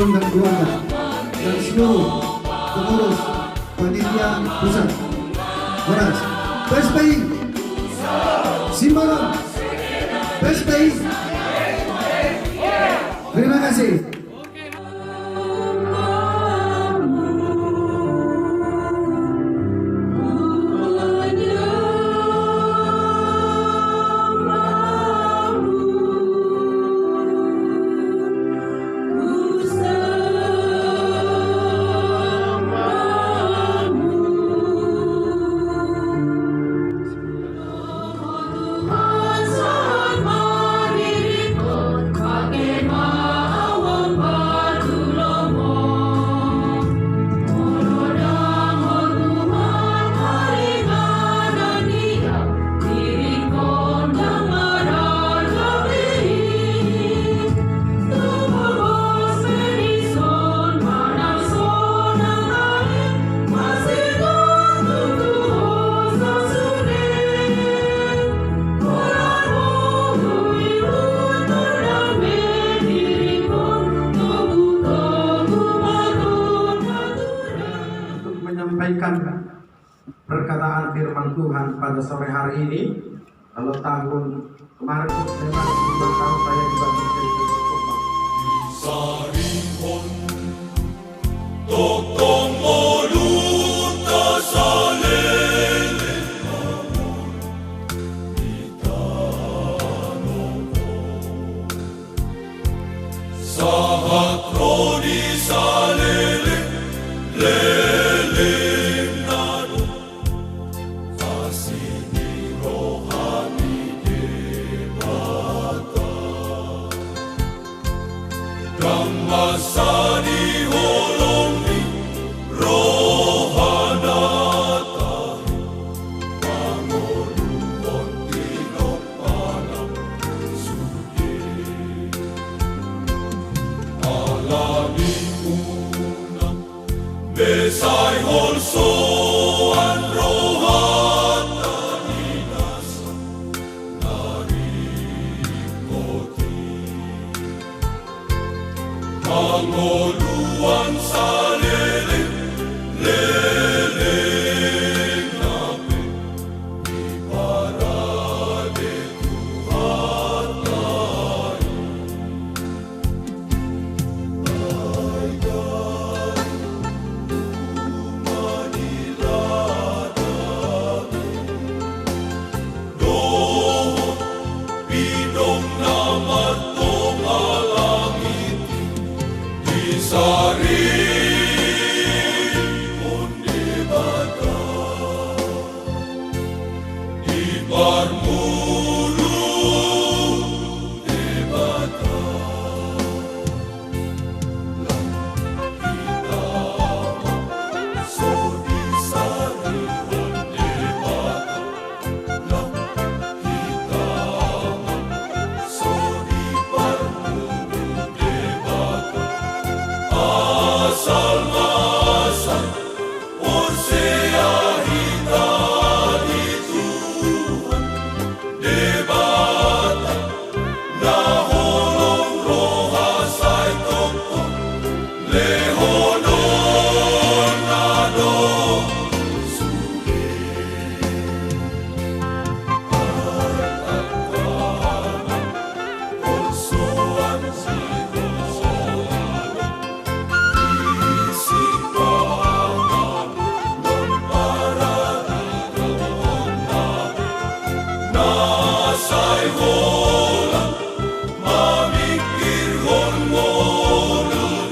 Sulung dan keluarga dan seluruh pengurus panitia pusat Moras PSPI Simbolon PSPI. Terima kasih. Menyampaikan perkataan firman Tuhan pada sore hari ini. Kalau tahun kemarin memang 2 tahun saya juga menjadi berkhotbah. Sarihon tokong moluta salele itanoko sahakroni salele leleng nado asini rohani debata Dhammasani holongi rohanata pangoluon tinopanang suye alani unang besai holsoan rohata ninasa narikoti pangoluan salele leleng nape iparade Tuhan tayo dohon pinong namat tong alangit Sari undi bata di barmulu di bata lang kita so di sari undi bata lang kita so di barmulu di bata asal masal usia hitam di Tuhan debata naholong rohasai toko lehonon nado suge at-atanan olsoan si olsoan isipangan non pararigong nabe nasay holang mamikir hon ngolunan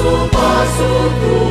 Masuk